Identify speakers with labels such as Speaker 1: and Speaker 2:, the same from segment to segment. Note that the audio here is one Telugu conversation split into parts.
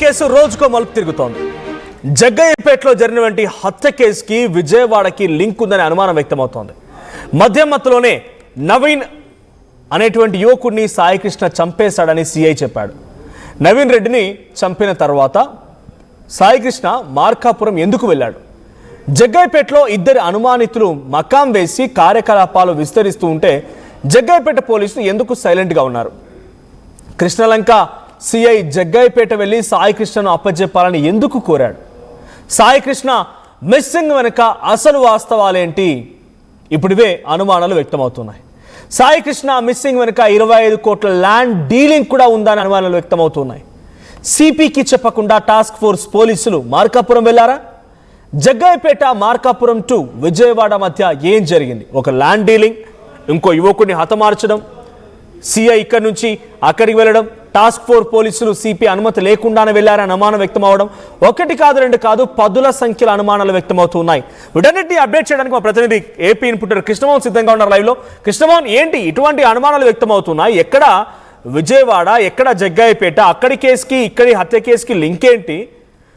Speaker 1: కేసు రోజుకో మలుపు తిరుగుతోంది. జగ్గయ్యపేటలో జరిగినటువంటి హత్య కేసుకి విజయవాడకి లింక్ ఉందని అనుమానం వ్యక్తమవుతోంది. మద్యం మత్తులోనే నవీన్ అనేటువంటి యువకుడిని సాయికృష్ణ చంపేశాడని సిఐ చెప్పాడు. నవీన్ రెడ్డిని చంపిన తర్వాత సాయికృష్ణ మార్కాపురం ఎందుకు వెళ్ళాడు? జగ్గయ్యపేటలో ఇద్దరు అనుమానితులు మకాం వేసి కార్యకలాపాలు విస్తరిస్తూ ఉంటే జగ్గయ్యపేట పోలీసులు ఎందుకు సైలెంట్గా ఉన్నారు? కృష్ణలంక సిఐ జగ్గయ్యపేట వెళ్ళి సాయికృష్ణను అప్పచెప్పాలని ఎందుకు కోరాడు? సాయికృష్ణ మిస్సింగ్ వెనుక అసలు వాస్తవాలేంటి? ఇప్పుడివే అనుమానాలు వ్యక్తమవుతున్నాయి. సాయికృష్ణ మిస్సింగ్ వెనుక 25 కోట్ల ల్యాండ్ డీలింగ్ కూడా ఉందని అనుమానాలు వ్యక్తమవుతున్నాయి. సిపికి చెప్పకుండా టాస్క్ ఫోర్స్ పోలీసులు మార్కాపురం వెళ్లారా? జగ్గయ్యపేట మార్కాపురం టు విజయవాడ మధ్య ఏం జరిగింది? ఒక ల్యాండ్ డీలింగ్, ఇంకో యువకుడిని హతమార్చడం, సిఐ ఇక్కడి నుంచి అక్కడికి వెళ్ళడం, టాస్క్ ఫోర్స్ పోలీసులు సిపి అనుమతి లేకుండానే వెళ్లారని అనుమానం వ్యక్తం అవడం, ఒకటి కాదు రెండు కాదు పదుల సంఖ్యలో అనుమానాలు వ్యక్తమవుతున్నాయి. వీటన్నిటిని అప్డేట్ చేయడానికి మా ప్రతినిధి ఏపీ ఇన్పుటర్ కృష్ణమోహన్ సిద్ధంగా ఉన్నారు లైవ్ లో. కృష్ణమోహన్, ఏంటి ఇటువంటి అనుమానాలు వ్యక్తమవుతున్నాయి? ఎక్కడ విజయవాడ, ఎక్కడ జగ్గయ్యపేట? అక్కడి కేసుకి ఇక్కడి హత్య కేసుకి లింక్ ఏంటి?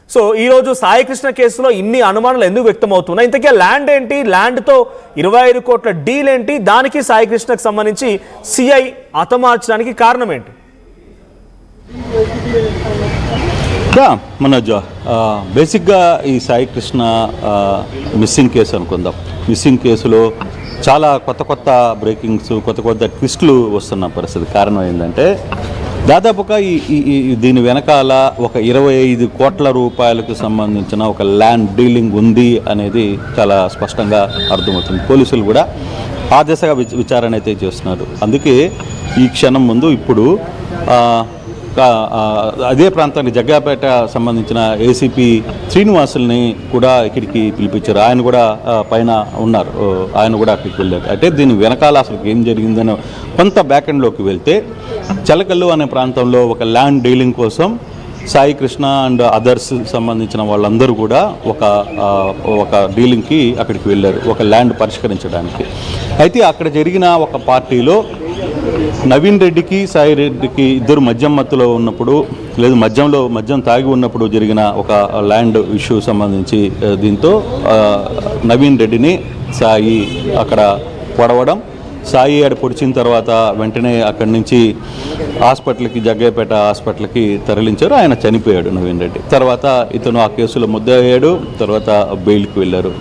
Speaker 1: సో ఈరోజు సాయికృష్ణ కేసులో ఇన్ని అనుమానాలు ఎందుకు వ్యక్తమవుతున్నాయి? ఇంతకీ ల్యాండ్ ఏంటి? ల్యాండ్తో 25 కోట్ల డీల్ ఏంటి? దానికి సాయికృష్ణకు సంబంధించి సిఐ హతమార్చడానికి కారణం ఏంటి?
Speaker 2: మనోజ్, బేసిక్గా ఈ సాయికృష్ణ మిస్సింగ్ కేసు అనుకుందాం. మిస్సింగ్ కేసులో చాలా కొత్త బ్రేకింగ్స్, కొత్త ట్విస్టులు వస్తున్న పరిస్థితి. కారణం ఏంటంటే దాదాపుగా దీని వెనకాల ఒక 25 కోట్ల రూపాయలకు సంబంధించిన ఒక ల్యాండ్ డీలింగ్ ఉంది అనేది చాలా స్పష్టంగా అర్థమవుతుంది. పోలీసులు కూడా ఆ దిశగా విచారణ అయితే చేస్తున్నారు. అందుకే ఈ క్షణం ముందు ఇప్పుడు అదే ప్రాంతానికి జగ్గయ్యపేట సంబంధించిన ఏసీపీ శ్రీనివాసుల్ని కూడా ఇక్కడికి పిలిపించారు. ఆయన కూడా పైన ఉన్నారు, ఆయన కూడా అక్కడికి వెళ్ళారు. అంటే దీని వెనకాల అసలు ఏం జరిగిందని కొంత బ్యాక్ ఎండ్లోకి వెళ్తే, చలకల్లు అనే ప్రాంతంలో ఒక ల్యాండ్ డీలింగ్ కోసం సాయికృష్ణ అండ్ అదర్స్ సంబంధించిన వాళ్ళందరూ కూడా ఒక డీలింగ్కి అక్కడికి వెళ్ళారు, ఒక ల్యాండ్ పరిష్కరించడానికి. అయితే అక్కడ జరిగిన ఒక పార్టీలో నవీన్ రెడ్డికి సాయి రెడ్డికి ఇద్దరు మద్యం మత్తులో ఉన్నప్పుడు, లేదు మద్యం తాగి ఉన్నప్పుడు జరిగిన ఒక ల్యాండ్ ఇష్యూ సంబంధించి దీంతో నవీన్ రెడ్డిని సాయి అక్కడ పొడవడం, సాయి ఆడ పొడిచిన తర్వాత వెంటనే అక్కడి నుంచి హాస్పిటల్కి, జగ్గయ్యపేట హాస్పిటల్కి తరలించారు. ఆయన చనిపోయాడు నవీన్ రెడ్డి. తర్వాత ఇతను ఆ కేసులో ముద్దయ్యాడు. తర్వాత బెయిల్కి వెళ్ళారు.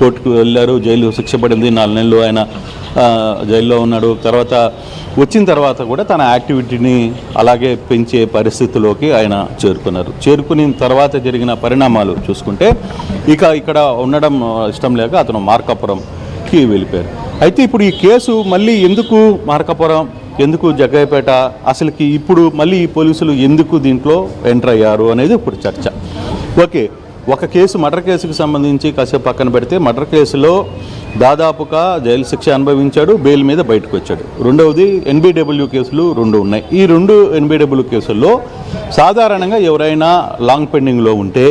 Speaker 2: కోర్టుకు వెళ్ళారు. జైలు శిక్ష పడింది. 4 నెలలు ఆయన జైల్లో ఉన్నాడు. తర్వాత వచ్చిన తర్వాత కూడా తన యాక్టివిటీని అలాగే పెంచే పరిస్థితిలోకి ఆయన చేరుకున్న తర్వాత జరిగిన పరిణామాలు చూసుకుంటే ఇక్కడ ఉండడం ఇష్టం లేక అతను మార్కాపురంకి వెళ్ళిపోయారు. అయితే ఇప్పుడు ఈ కేసు మళ్ళీ ఎందుకు మార్కాపురం, ఎందుకు జగ్గయ్యపేట, అసలుకి ఇప్పుడు మళ్ళీ ఈ పోలీసులు ఎందుకు దీంట్లో ఎంటర్ అయ్యారు అనేది ఇప్పుడు చర్చ. ఓకే, ఒక కేసు మర్డర్ కేసుకు సంబంధించి కాసేపు పక్కన పెడితే, మర్డర్ కేసులో దాదాపుగా జైలు శిక్ష అనుభవించాడు, బెయిల్ మీద బయటకు వచ్చాడు. రెండవది ఎన్బిడబ్ల్యూ కేసులు 2 ఉన్నాయి. ఈ 2 ఎన్బిడబ్ల్యూ కేసుల్లో సాధారణంగా ఎవరైనా లాంగ్ పెండింగ్లో ఉంటే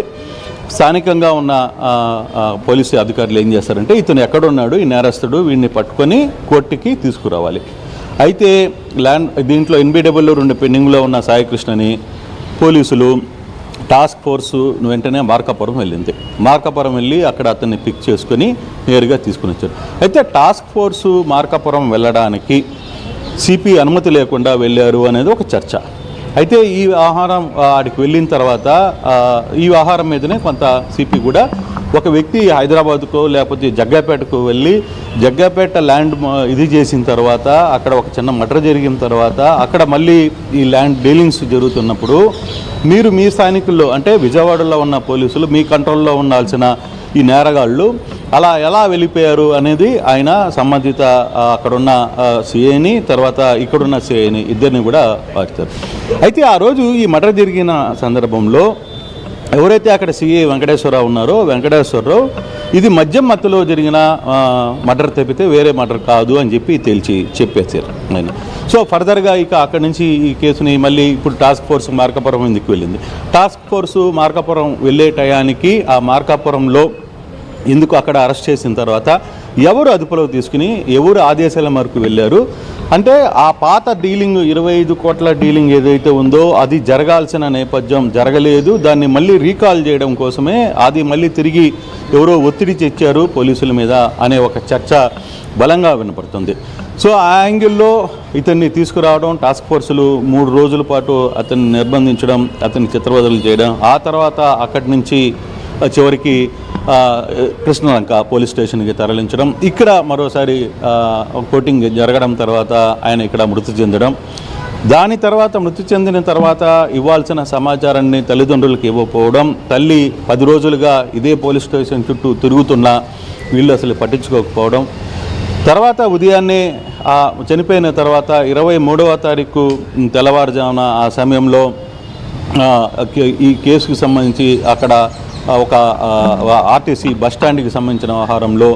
Speaker 2: స్థానికంగా ఉన్న పోలీసు అధికారులు ఏం చేస్తారంటే, ఇతను ఎక్కడున్నాడు, ఈ నేరస్తుడు, వీడిని పట్టుకొని కోర్టుకి తీసుకురావాలి. అయితే దీంట్లో ఎన్బిడబ్ల్యూ 2 పెండింగ్లో ఉన్న సాయికృష్ణని పోలీసులు టాస్క్ ఫోర్సు వెంటనే మార్కాపురం వెళ్ళింది. మార్కాపురం వెళ్ళి అక్కడ అతన్ని పిక్ చేసుకొని నేరుగా తీసుకుని వచ్చారు. అయితే టాస్క్ ఫోర్సు మార్కాపురం వెళ్ళడానికి సిపి అనుమతి లేకుండా వెళ్ళారు అనేది ఒక చర్చ. అయితే ఈ వ్యవహారం ఆడికి వెళ్ళిన తర్వాత ఈ వ్యవహారం మీదనే కొంత సిపి కూడా ఒక వ్యక్తి హైదరాబాద్కో లేకపోతే జగ్గయ్యపేటకు వెళ్ళి జగ్గయ్యపేట ల్యాండ్ ఇది చేసిన తర్వాత అక్కడ ఒక చిన్న మర్డర్ జరిగిన తర్వాత అక్కడ మళ్ళీ ఈ ల్యాండ్ డీలింగ్స్ జరుగుతున్నప్పుడు మీరు మీ స్థానికుల్లో, అంటే విజయవాడలో ఉన్న పోలీసులు, మీ కంట్రోల్లో ఉండాల్సిన ఈ నేరగాళ్ళు అలా ఎలా వెళ్ళిపోయారు అనేది ఆయన సంబంధిత అక్కడున్న సిఐని, తర్వాత ఇక్కడున్న సిఐని ఇద్దరిని కూడా పార్చారు. అయితే ఆ రోజు ఈ మర్డర్ జరిగిన సందర్భంలో ఎవరైతే అక్కడ సిఐ వెంకటేశ్వరరావు ఉన్నారో, వెంకటేశ్వరరావు ఇది మద్యం మత్తులో జరిగిన మర్డర్ తప్పితే వేరే మర్డర్ కాదు అని చెప్పేశారు ఆయన. సో ఫర్దర్గా అక్కడి నుంచి ఈ కేసుని మళ్ళీ ఇప్పుడు టాస్క్ ఫోర్స్ మార్కాపురం ఎందుకు వెళ్ళింది? టాస్క్ ఫోర్సు మార్కాపురం వెళ్ళే టయానికి ఆ మార్కాపురంలో ఎందుకు అక్కడ అరెస్ట్ చేసిన తర్వాత ఎవరు అదుపులోకి తీసుకుని ఎవరు ఆదేశాల మేరకు వెళ్ళారు, అంటే ఆ పాత డీలింగ్ 25 కోట్ల డీలింగ్ ఏదైతే ఉందో అది జరగాల్సిన నేపథ్యం జరగలేదు, దాన్ని మళ్ళీ రీకాల్ చేయడం కోసమే అది మళ్ళీ తిరిగి ఎవరో ఒత్తిడి తెచ్చారు పోలీసుల మీద అనే ఒక చర్చ బలంగా వినపడుతుంది. సో ఆ యాంగిల్లో ఇతన్ని తీసుకురావడం, టాస్క్ ఫోర్సులు 3 రోజుల పాటు అతన్ని నిర్బంధించడం, అతన్ని చిత్రవదలు చేయడం, ఆ తర్వాత అక్కడి నుంచి చివరికి కృష్ణలంక పోలీస్ స్టేషన్కి తరలించడం, ఇక్కడ మరోసారి కోటింగ్ జరగడం, తర్వాత ఆయన ఇక్కడ మృతి చెందడం, దాని తర్వాత మృతి చెందిన తర్వాత ఇవ్వాల్సిన సమాచారాన్ని తల్లిదండ్రులకు ఇవ్వకపోవడం, తల్లి 10 రోజులుగా ఇదే పోలీస్ స్టేషన్ చుట్టూ తిరుగుతున్నా వీళ్ళు అసలు పట్టించుకోకపోవడం, తర్వాత ఉదయాన్నే చనిపోయిన తర్వాత 23వ తారీఖు తెల్లవారుజామున ఆ సమయంలో ఈ కేసుకు సంబంధించి అక్కడ ఒక ఆర్టీసీ బస్టాండ్కి సంబంధించిన వ్యవహారంలో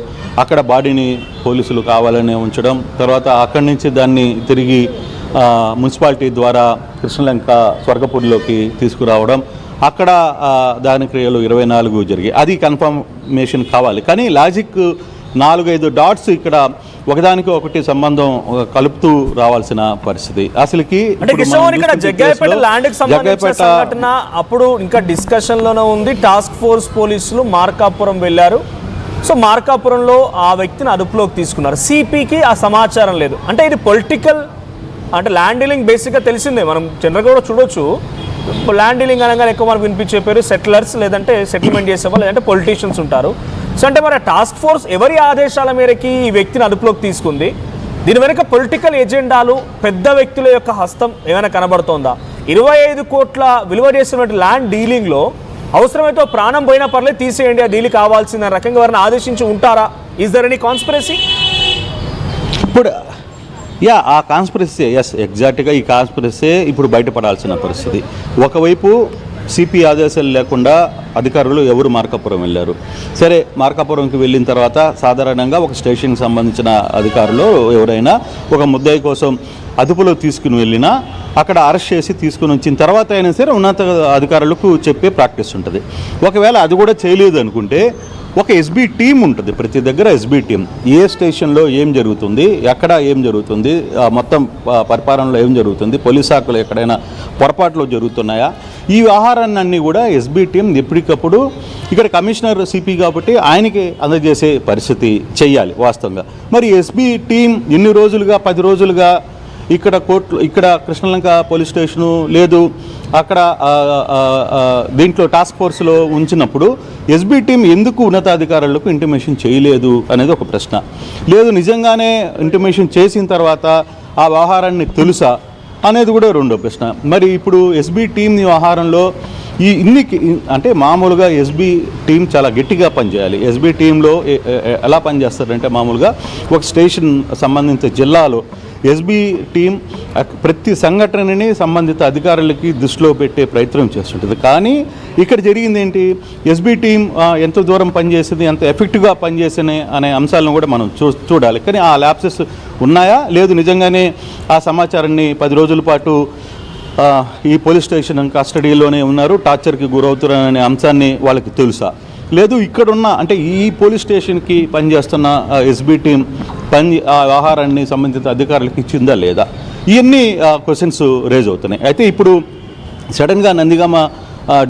Speaker 2: అక్కడ బాడీని పోలీసులు కావాలని ఉంచడం, తర్వాత అక్కడి నుంచి దాన్ని తిరిగి మున్సిపాలిటీ ద్వారా కృష్ణలంక స్వర్గపూడిలోకి తీసుకురావడం, అక్కడ దాని క్రియలు 24 జరిగాయి. అది కన్ఫర్మేషన్ కావాలి, కానీ లాజిక్ 4-5 డాట్స్ ఇక్కడ ఒకదానికి ఒకటి సంబంధం కలుపుతూ రావాల్సిన పరిస్థితి. అసలుకి
Speaker 1: జగ్గయ్యపేట ల్యాండ్ కి సంబంధించిన సంఘటన అప్పుడు ఇంకా డిస్కషన్ లోనే ఉంది. టాస్క్ ఫోర్స్ పోలీసులు మార్కాపురం వెళ్ళారు. సో మార్కాపురంలో ఆ వ్యక్తిని అదుపులోకి తీసుకున్నారు. సిపికి ఆ సమాచారం లేదు. అంటే ఇది పొలిటికల్, అంటే ల్యాండ్ డీలింగ్ బేసిక్గా తెలిసిందే, మనం జనరల్గా కూడా చూడొచ్చు. ల్యాండ్ డీలింగ్ అనగానే ఎక్కువ మనకు వినిపించే పేరు సెటిలర్స్, లేదంటే సెటిల్మెంట్ చేసేవాళ్ళు, లేదంటే పొలిటీషియన్స్ ఉంటారు. సో అంటే మరి టాస్క్ ఫోర్స్ ఎవరి ఆదేశాల మేరకి ఈ వ్యక్తిని అదుపులోకి తీసుకుంది? దీని వెనుక పొలిటికల్ ఎజెండాలు, పెద్ద వ్యక్తుల యొక్క హస్తం ఏమైనా కనబడుతోందా? 25 కోట్ల విలువ చేస్తున్నటువంటి ల్యాండ్ డీలింగ్లో అవసరమైతే ప్రాణం పోయినా పర్లేదు తీసేయండి, ఆ డీల్ కావాల్సిన రకంగా ఎవరైనా ఆదేశించి ఉంటారా? Is there any conspiracy?
Speaker 2: ఇప్పుడు ఆ కాన్స్పిరసీ, ఎగ్జాక్ట్గా ఈ కాన్స్పిరసీ ఇప్పుడు బయటపడాల్సిన పరిస్థితి. ఒకవైపు సిపి ఆదేశాలు లేకుండా అధికారులు ఎవరు మార్కాపురం వెళ్ళారు. సరే, మార్కాపురంకి వెళ్ళిన తర్వాత సాధారణంగా ఒక స్టేషన్కి సంబంధించిన అధికారులు ఎవరైనా ఒక ముద్దాయి కోసం అదుపులో తీసుకుని వెళ్ళినా అక్కడ అరెస్ట్ చేసి తీసుకుని వచ్చిన తర్వాత అయినా సరే ఉన్నత అధికారులకు చెప్పే ప్రాక్టీస్ ఉంటుంది. ఒకవేళ అది కూడా చేయలేదు అనుకుంటే ఒక ఎస్బీ టీం ఉంటుంది, ప్రతి దగ్గర ఎస్బీ టీం. ఏ స్టేషన్లో ఏం జరుగుతుంది, ఎక్కడ ఏం జరుగుతుంది, మొత్తం పరిపాలనలో ఏం జరుగుతుంది, పోలీస్ శాఖలు ఎక్కడైనా పొరపాట్లు జరుగుతున్నాయా, ఈ వ్యవహారాన్ని కూడా ఎస్బీ టీం ఎప్పటికప్పుడు ఇక్కడ కమిషనర్ సిపి కాబట్టి ఆయనకి అందజేసే పరిస్థితి చెయ్యాలి వాస్తవంగా. మరి ఎస్బీ టీం ఎన్ని రోజులుగా 10 రోజులుగా ఇక్కడ కృష్ణలంక పోలీస్ స్టేషను లేదు, అక్కడ దీంట్లో టాస్క్ ఫోర్స్లో ఉంచినప్పుడు ఎస్బీ టీం ఎందుకు ఉన్నతాధికారులకు ఇంటిమేషన్ చేయలేదు అనేది ఒక ప్రశ్న. లేదు, నిజంగానే ఇంటిమేషన్ చేసిన తర్వాత ఆ వ్యవహారాన్ని తెలుసా అనేది కూడా రెండో ప్రశ్న. మరి ఇప్పుడు ఎస్బీ టీం వ్యవహారంలో అంటే మామూలుగా ఎస్బీ టీం చాలా గట్టిగా పనిచేయాలి. ఎస్బీ టీంలో ఎలా పనిచేస్తారంటే మామూలుగా ఒక స్టేషన్ సంబంధిత జిల్లాలో ఎస్బీ టీం ప్రతి సంఘటనని సంబంధిత అధికారులకి దృష్టిలో పెట్టే ప్రయత్నం చేస్తుంటుంది. కానీ ఇక్కడ జరిగింది ఏంటి, ఎస్బీ టీం ఎంత దూరం పనిచేసింది, ఎంత ఎఫెక్టివ్గా పనిచేసింది అనే అంశాలను కూడా మనం చూడాలి. కానీ ఆ ల్యాప్సెస్ ఉన్నాయా, లేదు నిజంగానే ఆ సమాచారాన్ని 10 రోజుల పాటు ఈ పోలీస్ స్టేషన్ కస్టడీలోనే ఉన్నారు, టార్చర్కి గురవుతున్నారనే అంశాన్ని వాళ్ళకి తెలుసా, లేదు ఇక్కడున్న అంటే ఈ పోలీస్ స్టేషన్కి పనిచేస్తున్న ఎస్బీ టీం ఆ వ్యవహారాన్ని సంబంధిత అధికారులకు ఇచ్చిందా లేదా, ఇవన్నీ క్వశ్చన్స్ రేజ్ అవుతున్నాయి. అయితే ఇప్పుడు సడన్గా నందిగామ